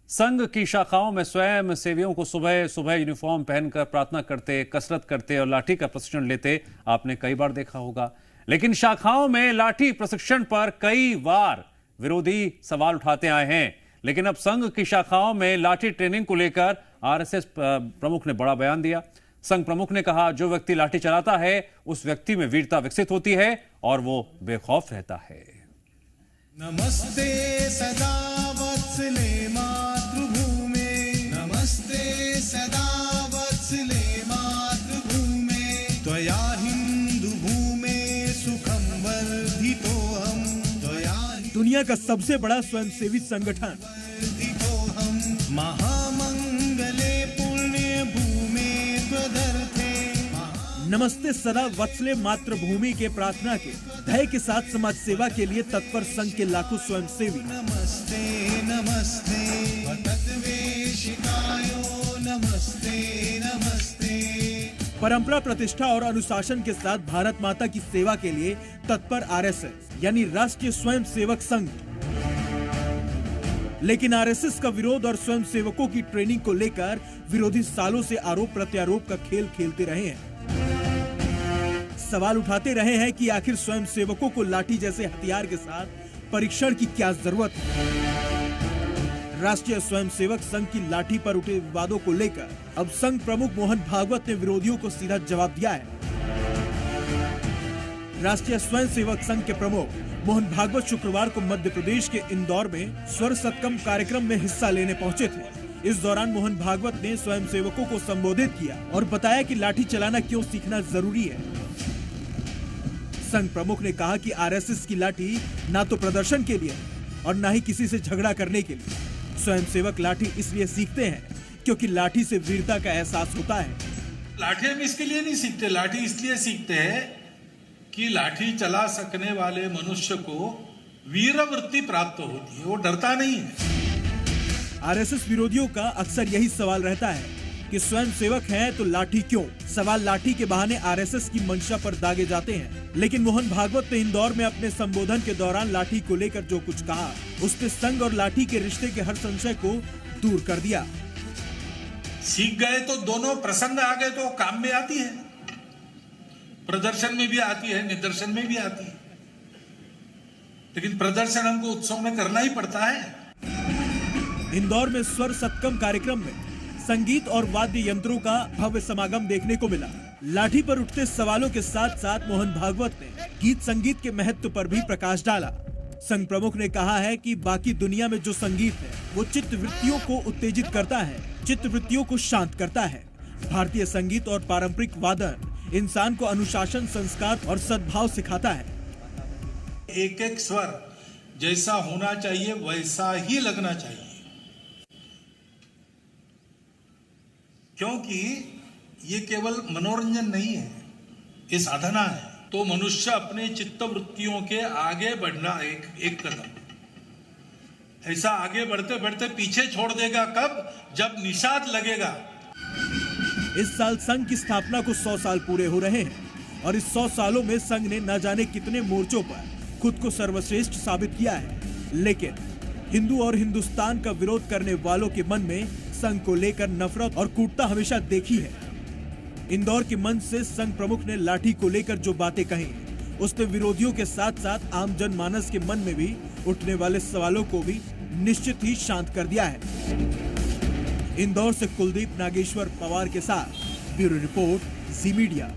संघ की शाखाओं में स्वयं सेवियों को सुबह सुबह यूनिफॉर्म पहनकर प्रार्थना करते, कसरत करते और लाठी का प्रशिक्षण लेते आपने कई बार देखा होगा। लेकिन शाखाओं में लाठी प्रशिक्षण पर कई बार विरोधी सवाल उठाते आए हैं। लेकिन अब संघ की शाखाओं में लाठी ट्रेनिंग को लेकर आरएसएस प्रमुख ने बड़ा बयान दिया। संघ प्रमुख ने कहा, जो व्यक्ति लाठी चलाता है उस व्यक्ति में वीरता विकसित होती है और वो बेखौफ रहता है। नमस्ते सदा वत्सले मातृभूमे, नमस्ते सदा वत्सले मातृभूमे, त्वया हिंदू भूमे सुखम वर्धितोहम, त्वया दुनिया का सबसे बड़ा स्वयंसेवी संगठन महामंगले पुण्य भूमे त्वदर्थे। नमस्ते सदा वत्सले मातृभूमि के प्रार्थना के ध्येय के साथ समाज सेवा के लिए तत्पर संघ के लाखों स्वयंसेवी नमस्ते नमस्ते तत्वेशिकायो, नमस्ते नमस्ते। परंपरा, प्रतिष्ठा और अनुशासन के साथ भारत माता की सेवा के लिए तत्पर आरएसएस यानी राष्ट्रीय स्वयंसेवक संघ। लेकिन आरएसएस का विरोध और स्वयंसेवकों की ट्रेनिंग को लेकर विरोधी सालों से आरोप प्रत्यारोप का खेल खेलते रहे हैं। सवाल उठाते रहे हैं कि आखिर स्वयंसेवकों को लाठी जैसे हथियार के साथ परीक्षण की क्या जरूरत है। राष्ट्रीय स्वयंसेवक संघ की लाठी पर उठे विवादों को लेकर अब संघ प्रमुख मोहन भागवत ने विरोधियों को सीधा जवाब दिया है। राष्ट्रीय स्वयंसेवक संघ के प्रमुख मोहन भागवत शुक्रवार को मध्य प्रदेश के इंदौर में स्वर सत्कम कार्यक्रम में हिस्सा लेने पहुंचे थे। इस दौरान मोहन भागवत ने स्वयंसेवकों को संबोधित किया और बताया कि लाठी चलाना क्यों सीखना जरूरी है। संघ प्रमुख ने कहा कि आरएसएस की लाठी ना तो प्रदर्शन के लिए और ना ही किसी से झगड़ा करने के लिए। स्वयंसेवक लाठी इसलिए सीखते हैं क्योंकि लाठी से वीरता का एहसास होता है। लाठी हम इसके लिए नहीं सीखते, लाठी इसलिए सीखते हैं कि लाठी चला सकने वाले मनुष्य को वीर वृत्ति प्राप्त होती है, वो डरता नहीं है। आरएसएस विरोधियों का अक्सर यही सवाल रहता है कि स्वयंसेवक हैं तो लाठी क्यों। सवाल लाठी के बहाने आरएसएस की मंशा पर दागे जाते हैं। लेकिन मोहन भागवत ने इंदौर में अपने संबोधन के दौरान लाठी को लेकर जो कुछ कहा, उसने संघ और लाठी के रिश्ते के हर संशय को दूर कर दिया। सीख गए तो दोनों प्रसंग आ गए तो काम में आती है, प्रदर्शन में भी आती है, निदर्शन में भी आती है। लेकिन प्रदर्शन हमको उत्सव में करना ही पड़ता है। इंदौर में स्वर सत्कम कार्यक्रम में संगीत और वाद्य यंत्रों का भव्य समागम देखने को मिला। लाठी पर उठते सवालों के साथ साथ मोहन भागवत ने गीत संगीत के महत्व पर भी प्रकाश डाला। संघ प्रमुख ने कहा है कि बाकी दुनिया में जो संगीत है वो चित्त वृत्तियों को उत्तेजित करता है, चित्त वृत्तियों को शांत करता है। भारतीय संगीत और पारंपरिक वादन इंसान को अनुशासन, संस्कार और सद्भाव सिखाता है। एक एक स्वर जैसा होना चाहिए वैसा ही लगना चाहिए, क्योंकि ये केवल मनोरंजन नहीं है, ये साधना है। तो मनुष्य अपने चित्त वृत्तियों के आगे बढ़ना एक कदम, ऐसा आगे बढ़ते बढ़ते पीछे छोड़ देगा कब, जब निषाद लगेगा। इस साल संघ की स्थापना को 100 साल पूरे हो रहे हैं और इस 100 सालों में संघ ने न जाने कितने मोर्चों पर खुद को सर्वश्रेष्ठ साबित किया है। लेकिन हिंदू और हिंदुस्तान का विरोध करने वालों के मन में संघ को लेकर नफरत और कूटता हमेशा देखी है। इंदौर के मंच से संघ प्रमुख ने लाठी को लेकर जो बातें कही, उसने विरोधियों के साथ साथ आम जनमानस के मन में भी उठने वाले सवालों को भी निश्चित ही शांत कर दिया है। इंदौर से कुलदीप नागेश्वर पवार के साथ ब्यूरो रिपोर्ट, जी मीडिया।